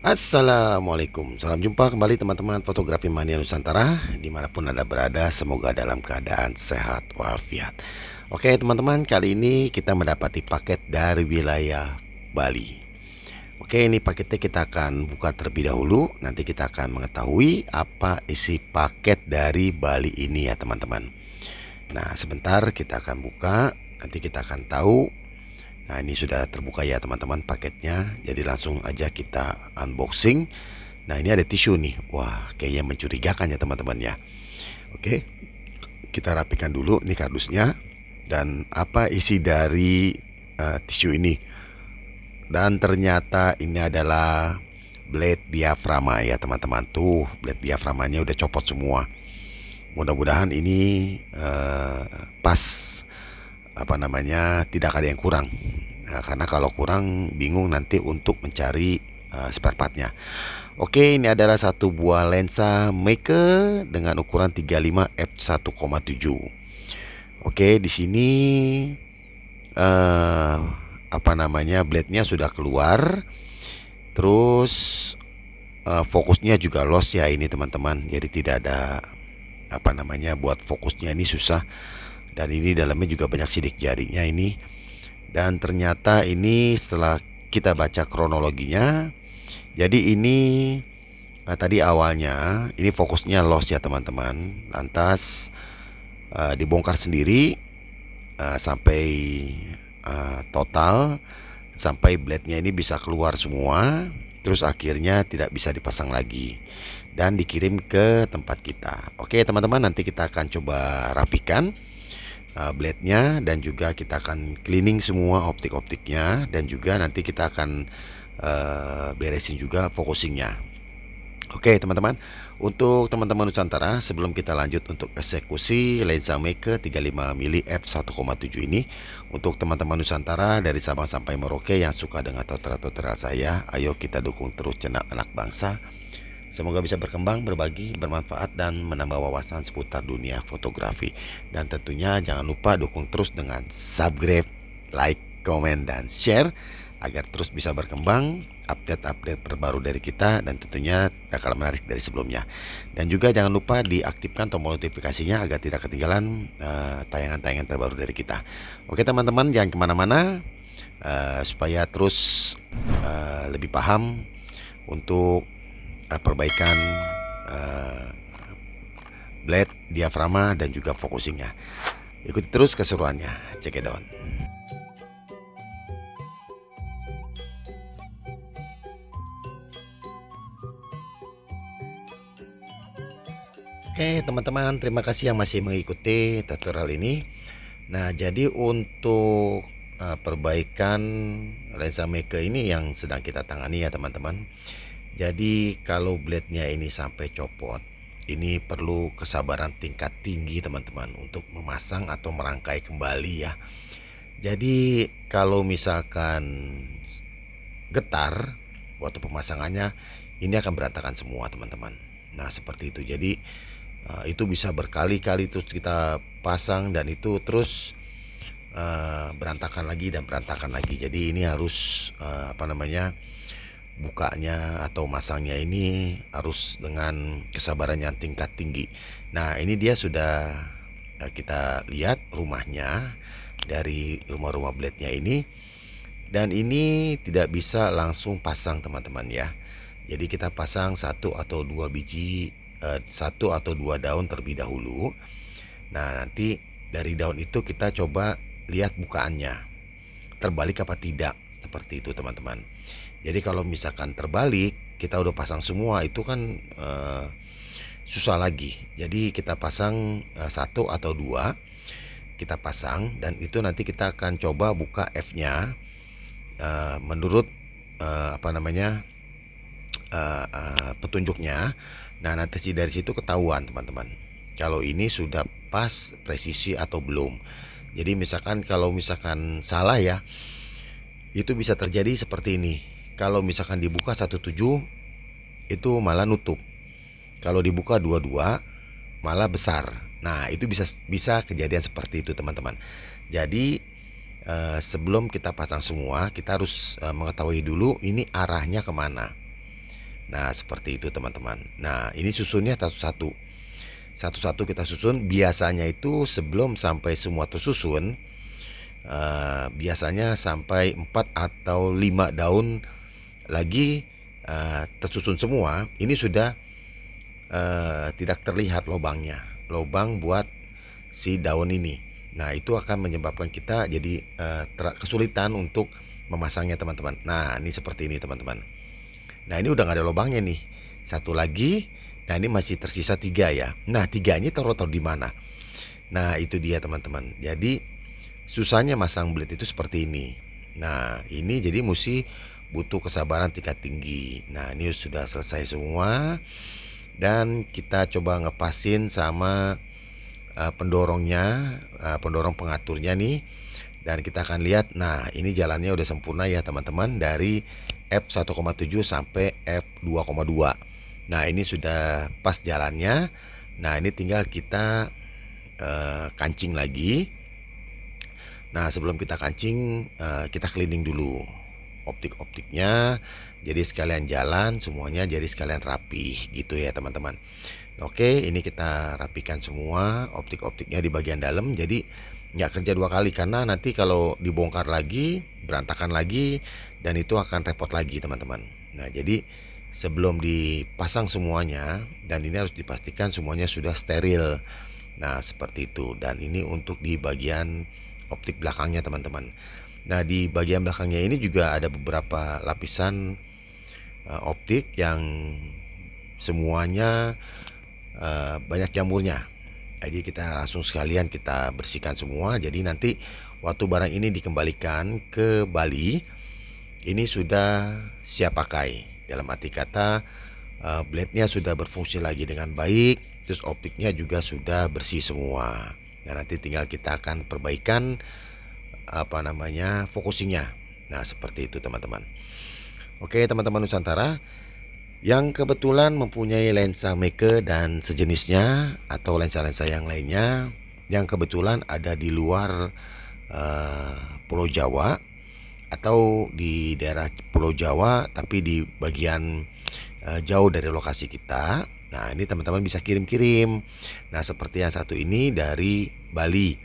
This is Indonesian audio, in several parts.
Assalamualaikum, salam jumpa kembali teman-teman fotografi mania Nusantara dimanapun Anda berada, semoga dalam keadaan sehat walafiat. Oke teman-teman, kali ini kita mendapati paket dari wilayah Bali. Oke, ini paketnya kita akan buka terlebih dahulu. Nanti kita akan mengetahui apa isi paket dari Bali ini ya teman-teman. Nah sebentar kita akan buka, nanti kita akan tahu. Nah ini sudah terbuka ya teman-teman paketnya. Jadi langsung aja kita unboxing. Nah ini ada tisu nih. Wah kayaknya mencurigakan ya teman-teman ya. Oke, kita rapikan dulu nih kardusnya. Dan apa isi dari tisu ini. Dan ternyata ini adalah blade diafragma ya teman-teman. Tuh blade diafragmanya udah copot semua. Mudah-mudahan ini pas tidak ada yang kurang. Nah, karena kalau kurang bingung nanti untuk mencari spare partnya. Oke, ini adalah satu buah lensa Meike dengan ukuran 35 f1,7. Oke, di sini blade-nya sudah keluar. Terus fokusnya juga lost ya ini teman-teman. Jadi tidak ada buat fokusnya ini susah. Dan ini dalamnya juga banyak sidik jarinya ini. Dan ternyata ini setelah kita baca kronologinya, jadi ini tadi awalnya ini fokusnya lost ya teman-teman. Lantas dibongkar sendiri sampai total, sampai blade-nya ini bisa keluar semua. Terus akhirnya tidak bisa dipasang lagi dan dikirim ke tempat kita. Oke teman-teman, nanti kita akan coba rapikan blade-nya dan juga kita akan cleaning semua optik-optiknya, dan juga nanti kita akan beresin juga focusingnya. Oke teman-teman, untuk teman-teman Nusantara, sebelum kita lanjut untuk eksekusi lensa Meike 35mm f1,7 ini, untuk teman-teman Nusantara dari Sabang sampai Merauke yang suka dengan tutorial-tutorial saya, ayo kita dukung terus channel anak bangsa. Semoga bisa berkembang, berbagi, bermanfaat, dan menambah wawasan seputar dunia fotografi. Dan tentunya jangan lupa dukung terus dengan subscribe, like, komen, dan share agar terus bisa berkembang, update-update terbaru dari kita, dan tentunya bakal menarik dari sebelumnya. Dan juga jangan lupa diaktifkan tombol notifikasinya agar tidak ketinggalan tayangan-tayangan terbaru dari kita. Oke teman-teman, jangan kemana-mana supaya terus lebih paham untuk perbaikan blade diafragma dan juga focusingnya. Ikuti terus keseruannya. Check it out. Oke teman-teman, terima kasih yang masih mengikuti tutorial ini. Nah jadi untuk perbaikan lensa Meike ini yang sedang kita tangani ya teman-teman. Jadi kalau blade-nya ini sampai copot, ini perlu kesabaran tingkat tinggi teman-teman untuk memasang atau merangkai kembali ya. Jadi kalau misalkan getar waktu pemasangannya, ini akan berantakan semua teman-teman. Nah seperti itu. Jadi itu bisa berkali-kali terus kita pasang, dan itu terus berantakan lagi dan berantakan lagi. Jadi ini harus bukanya atau masangnya ini harus dengan kesabaran yang tingkat tinggi. Nah ini dia sudah kita lihat rumahnya dari rumah-rumah blade-nya ini. Dan ini tidak bisa langsung pasang teman-teman ya. Jadi kita pasang satu atau dua daun terlebih dahulu. Nah nanti dari daun itu kita coba lihat bukaannya terbalik apa tidak, seperti itu teman-teman. Jadi kalau misalkan terbalik, kita udah pasang semua, itu kan susah lagi. Jadi kita pasang satu atau dua, kita pasang, dan itu nanti kita akan coba buka F-nya menurut petunjuknya. Nah nanti dari situ ketahuan teman-teman kalau ini sudah pas presisi atau belum. Jadi kalau misalkan salah ya, itu bisa terjadi seperti ini. Kalau misalkan dibuka 17 itu malah nutup. Kalau dibuka 22 malah besar. Nah, itu bisa kejadian seperti itu, teman-teman. Jadi sebelum kita pasang semua, kita harus mengetahui dulu ini arahnya kemana. Nah, seperti itu teman-teman. Nah, ini susunnya satu-satu. Satu-satu kita susun. Biasanya itu sebelum sampai semua tersusun, biasanya sampai 4 atau 5 daun lagi tersusun semua. Ini sudah tidak terlihat lubangnya, lubang buat si daun ini. Nah, itu akan menyebabkan kita jadi kesulitan untuk memasangnya teman-teman. Nah, ini seperti ini teman-teman. Nah, ini udah nggak ada lubangnya nih. Satu lagi. Nah, ini masih tersisa 3 ya. Nah, 3 ini taruh di mana? Nah, itu dia teman-teman. Jadi susahnya masang blade itu seperti ini. Nah, ini jadi mesti butuh kesabaran tingkat tinggi. Nah, ini sudah selesai semua. Dan kita coba ngepasin sama pendorongnya, pendorong pengaturnya nih. Dan kita akan lihat, nah ini jalannya udah sempurna ya teman-teman, dari F1,7 sampai F2,2. Nah, ini sudah pas jalannya. Nah, ini tinggal kita kancing lagi. Nah, sebelum kita kancing, kita cleaning dulu optik-optiknya, jadi sekalian jalan semuanya, jadi sekalian rapi gitu ya teman-teman. Oke, ini kita rapikan semua optik-optiknya di bagian dalam, jadi nggak kerja 2 kali, karena nanti kalau dibongkar lagi berantakan lagi dan itu akan repot lagi teman-teman. Nah, jadi sebelum dipasang semuanya, dan ini harus dipastikan semuanya sudah steril. Nah, seperti itu. Dan ini untuk di bagian optik belakangnya teman-teman. Nah, di bagian belakangnya ini juga ada beberapa lapisan optik yang semuanya banyak jamurnya. Jadi kita langsung sekalian kita bersihkan semua. Jadi nanti waktu barang ini dikembalikan ke Bali, ini sudah siap pakai. Dalam arti kata blade-nya sudah berfungsi lagi dengan baik, terus optiknya juga sudah bersih semua. Nah, nanti tinggal kita akan perbaikan focusingnya. Nah, seperti itu teman-teman. Oke teman-teman Nusantara, yang kebetulan mempunyai lensa Meike dan sejenisnya atau lensa-lensa yang lainnya yang kebetulan ada di luar Pulau Jawa atau di daerah Pulau Jawa tapi di bagian jauh dari lokasi kita. Nah, ini teman-teman bisa kirim-kirim. Nah, seperti yang satu ini dari Bali.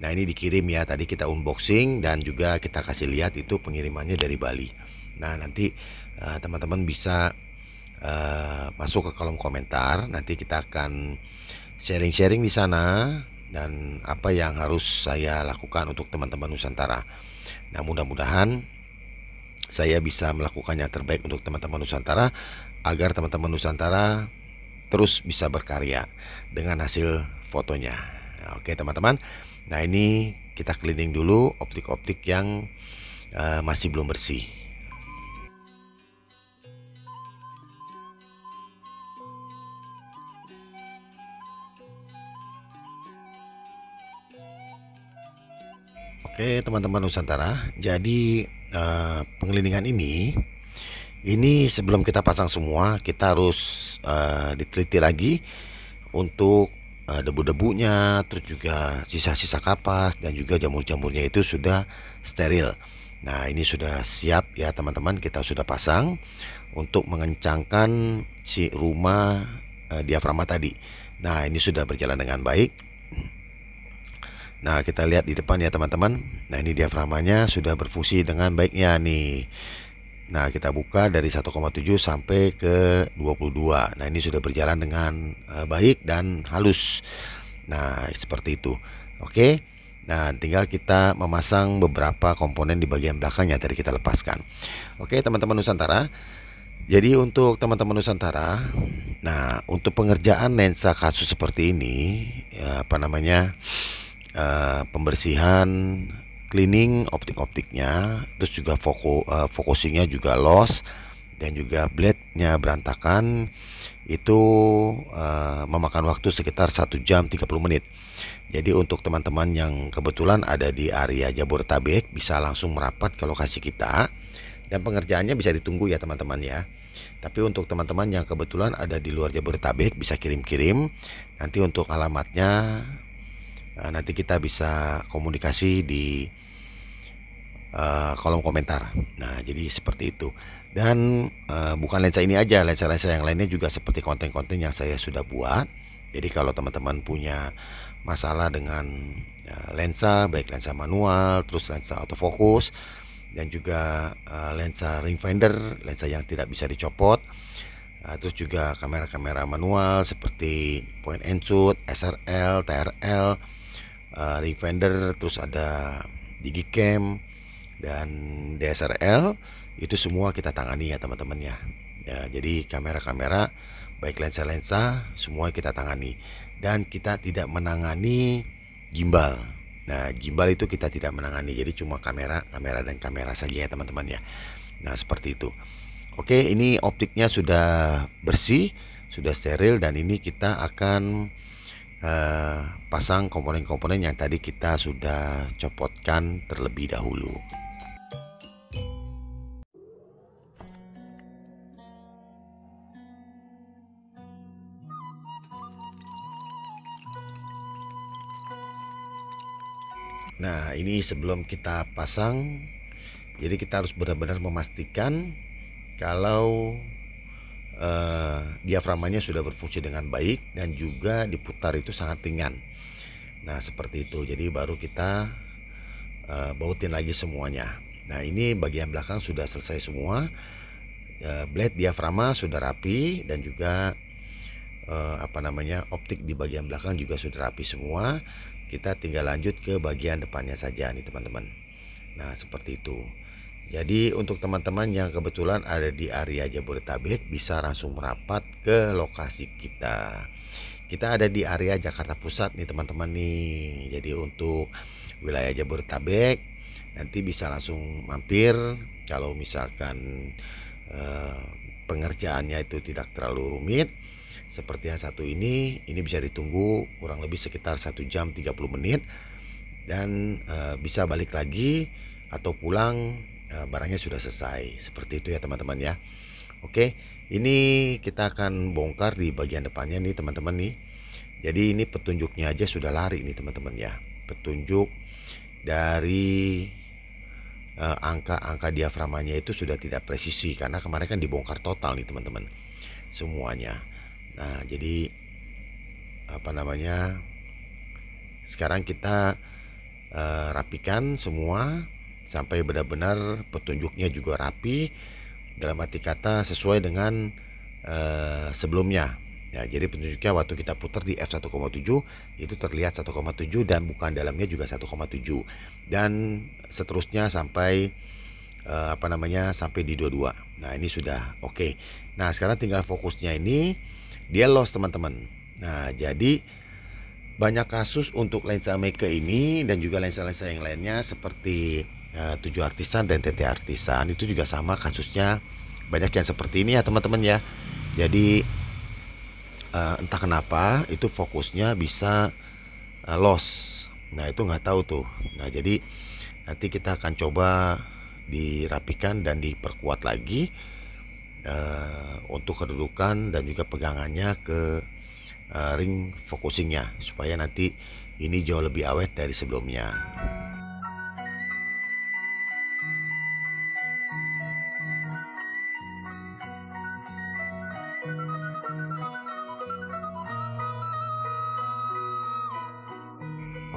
Nah, ini dikirim ya, tadi kita unboxing dan juga kita kasih lihat itu pengirimannya dari Bali. Nah, nanti teman-teman bisa masuk ke kolom komentar. Nanti kita akan sharing-sharing di sana dan apa yang harus saya lakukan untuk teman-teman Nusantara. Nah, mudah-mudahan saya bisa melakukan yang terbaik untuk teman-teman Nusantara agar teman-teman Nusantara terus bisa berkarya dengan hasil fotonya. Nah, oke teman-teman. Nah, ini kita cleaning dulu optik-optik yang masih belum bersih. Oke teman-teman Nusantara, jadi pengelilingan ini sebelum kita pasang semua kita harus diteliti lagi untuk debu-debunya, terus juga sisa-sisa kapas dan juga jamur-jamurnya itu sudah steril. Nah, ini sudah siap ya teman-teman, kita sudah pasang untuk mengencangkan si rumah diafragma tadi. Nah, ini sudah berjalan dengan baik. Nah, kita lihat di depan ya teman-teman. Nah, ini diafragmanya sudah berfungsi dengan baiknya nih. Nah, kita buka dari 1,7 sampai ke 22. Nah, ini sudah berjalan dengan baik dan halus. Nah, seperti itu. Oke. Nah, tinggal kita memasang beberapa komponen di bagian belakang yang tadi kita lepaskan. Oke, teman-teman Nusantara. Jadi untuk teman-teman Nusantara, nah untuk pengerjaan lensa kasus seperti ini, pembersihan, cleaning optik-optiknya, terus juga focusingnya juga loss, dan juga blade-nya berantakan, itu memakan waktu sekitar 1 jam 30 menit. Jadi untuk teman-teman yang kebetulan ada di area Jabodetabek bisa langsung merapat ke lokasi kita, dan pengerjaannya bisa ditunggu ya teman-teman ya. Tapi untuk teman-teman yang kebetulan ada di luar Jabodetabek bisa kirim-kirim. Nanti untuk alamatnya nanti kita bisa komunikasi di kolom komentar. Nah, jadi seperti itu. Dan bukan lensa ini aja, lensa-lensa yang lainnya juga seperti konten-konten yang saya sudah buat. Jadi kalau teman-teman punya masalah dengan lensa, baik lensa manual, terus lensa autofocus, dan juga lensa ring finder, lensa yang tidak bisa dicopot, terus juga kamera-kamera manual seperti point and shoot, SRL, TRL, ring finder, terus ada digicam dan DSLR, itu semua kita tangani ya teman-teman ya. Jadi kamera-kamera baik lensa-lensa semua kita tangani, dan kita tidak menangani gimbal. Nah, gimbal itu kita tidak menangani, jadi cuma kamera dan kamera saja ya teman-teman ya. Nah, seperti itu. Oke, ini optiknya sudah bersih, sudah steril, dan ini kita akan pasang komponen-komponen yang tadi kita sudah copotkan terlebih dahulu. Nah, ini sebelum kita pasang, jadi kita harus benar-benar memastikan kalau diaframanya sudah berfungsi dengan baik dan juga diputar itu sangat ringan. Nah, seperti itu. Jadi baru kita bautin lagi semuanya. Nah, ini bagian belakang sudah selesai semua. Blade diaframa sudah rapi, dan juga optik di bagian belakang juga sudah rapi semua. Kita tinggal lanjut ke bagian depannya saja nih teman-teman. Nah, seperti itu. Jadi untuk teman-teman yang kebetulan ada di area Jabodetabek, bisa langsung merapat ke lokasi kita. Kita ada di area Jakarta Pusat nih teman-teman nih. Jadi untuk wilayah Jabodetabek nanti bisa langsung mampir. Kalau misalkan pengerjaannya itu tidak terlalu rumit seperti yang satu ini bisa ditunggu kurang lebih sekitar 1 jam 30 menit, dan bisa balik lagi atau pulang barangnya sudah selesai. Seperti itu ya teman-teman ya. Oke, ini kita akan bongkar di bagian depannya nih teman-teman nih. Jadi ini petunjuknya aja sudah lari nih teman-teman ya. Petunjuk dari angka-angka diaframanya itu sudah tidak presisi, karena kemarin kan dibongkar total nih teman-teman semuanya. Nah, jadi sekarang kita rapikan semua sampai benar-benar petunjuknya juga rapi, dalam arti kata sesuai dengan sebelumnya ya. Jadi petunjuknya waktu kita putar di f1,7 itu terlihat 1,7, dan bukan dalamnya juga 1,7, dan seterusnya sampai sampai di 22. Nah, ini sudah oke. Nah, sekarang tinggal fokusnya ini dia loss teman-teman. Nah, jadi banyak kasus untuk lensa Meike ini dan juga lensa-lensa yang lainnya seperti 7 Artisan dan TT Artisan itu juga sama kasusnya, banyak yang seperti ini ya teman-teman ya. Jadi entah kenapa itu fokusnya bisa loss. Nah, itu nggak tahu tuh. Nah, jadi nanti kita akan coba dirapikan dan diperkuat lagi untuk kedudukan dan juga pegangannya ke ring focusingnya, supaya nanti ini jauh lebih awet dari sebelumnya.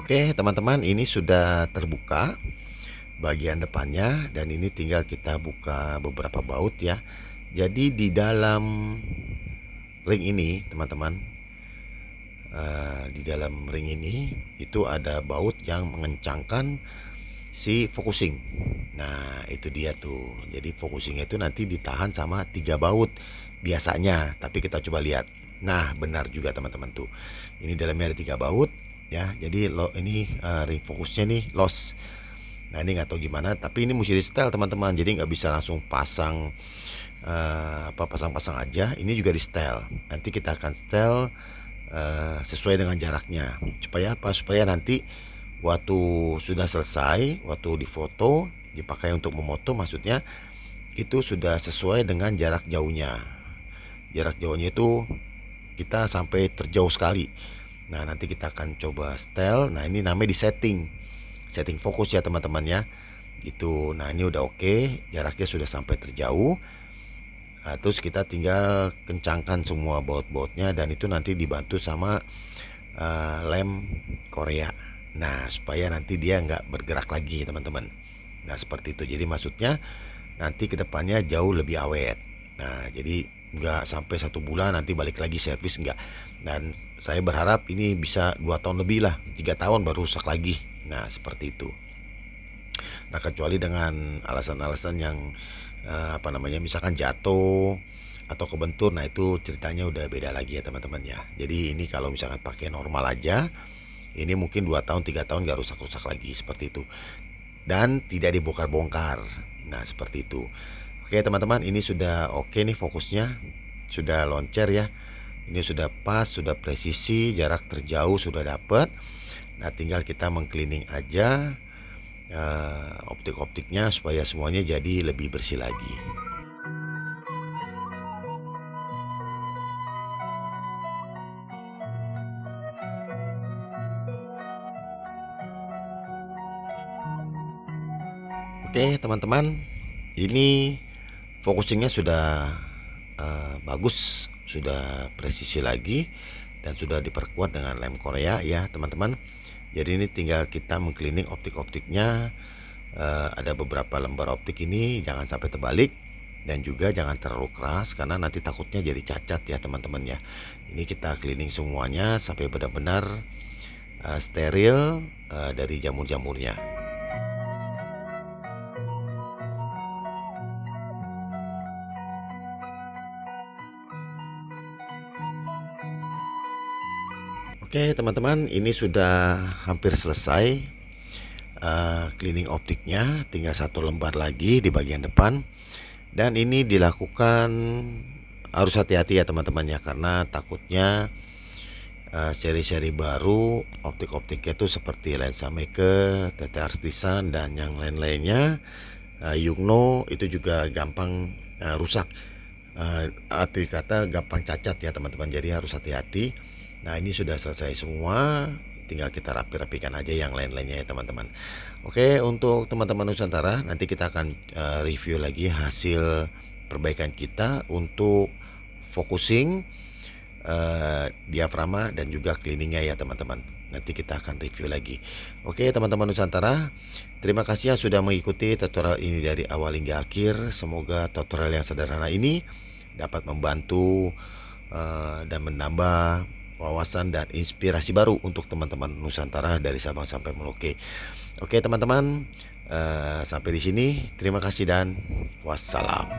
Oke teman-teman, ini sudah terbuka bagian depannya, dan ini tinggal kita buka beberapa baut ya. Jadi di dalam ring ini teman-teman, di dalam ring ini itu ada baut yang mengencangkan si focusing. Nah, itu dia tuh. Jadi focusingnya itu nanti ditahan sama 3 baut biasanya, tapi kita coba lihat. Nah, benar juga teman-teman tuh. Ini dalamnya ada 3 baut ya. Jadi ini ring fokusnya nih loss. Nah, ini nggak tahu gimana, tapi ini mesti di setel teman-teman. Jadi nggak bisa langsung pasang pasang-pasang aja. Ini juga di setel. Nanti kita akan setel sesuai dengan jaraknya. Supaya apa? Supaya nanti waktu sudah selesai, waktu difoto, dipakai untuk memoto maksudnya, itu sudah sesuai dengan jarak jauhnya. Jarak jauhnya itu kita sampai terjauh sekali. Nah, nanti kita akan coba setel. Nah, ini namanya di setting fokus ya teman-teman ya. Gitu. Nah, ini udah oke, jaraknya sudah sampai terjauh. Nah, terus kita tinggal kencangkan semua baut-bautnya, dan itu nanti dibantu sama lem Korea. Nah, supaya nanti dia nggak bergerak lagi teman-teman. Nah, seperti itu. Jadi maksudnya nanti kedepannya jauh lebih awet. Nah, jadi nggak sampai 1 bulan nanti balik lagi servis, nggak. Dan saya berharap ini bisa 2 tahun lebih lah, 3 tahun baru rusak lagi. Nah, seperti itu. Nah, kecuali dengan alasan-alasan yang apa namanya, misalkan jatuh atau kebentur, nah itu ceritanya udah beda lagi ya teman-teman ya. Jadi ini kalau misalkan pakai normal aja, ini mungkin 2 tahun 3 tahun gak rusak-rusak lagi, seperti itu. Dan tidak dibongkar-bongkar. Nah, seperti itu. Oke teman-teman, ini sudah oke nih fokusnya. Sudah loncer ya. Ini sudah pas, sudah presisi, jarak terjauh sudah dapat. Nah, tinggal kita mengcleaning aja optik-optiknya supaya semuanya jadi lebih bersih lagi. Oke teman-teman, ini focusingnya sudah bagus, sudah presisi lagi, dan sudah diperkuat dengan lem Korea ya teman-teman. Jadi ini tinggal kita mengcleaning optik-optiknya. Ada beberapa lembar optik ini jangan sampai terbalik, dan juga jangan terlalu keras karena nanti takutnya jadi cacat ya teman-teman ya. Ini kita cleaning semuanya sampai benar-benar steril dari jamur-jamurnya. Oke teman-teman, ini sudah hampir selesai cleaning optiknya, tinggal 1 lembar lagi di bagian depan. Dan ini dilakukan harus hati-hati ya teman-teman ya, karena takutnya seri-seri baru optik-optiknya itu seperti lensa Meike, TT Artisan, dan yang lain-lainnya, Yungno itu juga gampang rusak, arti kata gampang cacat ya teman-teman. Jadi harus hati-hati. Nah, ini sudah selesai semua, tinggal kita rapi-rapikan aja yang lain-lainnya ya teman-teman. Oke, untuk teman-teman Nusantara, nanti kita akan review lagi hasil perbaikan kita untuk focusing, diafragma, dan juga cleaningnya ya teman-teman. Nanti kita akan review lagi. Oke teman-teman Nusantara, terima kasih yang sudah mengikuti tutorial ini dari awal hingga akhir. Semoga tutorial yang sederhana ini dapat membantu dan menambah wawasan dan inspirasi baru untuk teman-teman Nusantara dari Sabang sampai Merauke. Oke teman-teman, sampai di sini. Terima kasih dan wassalam.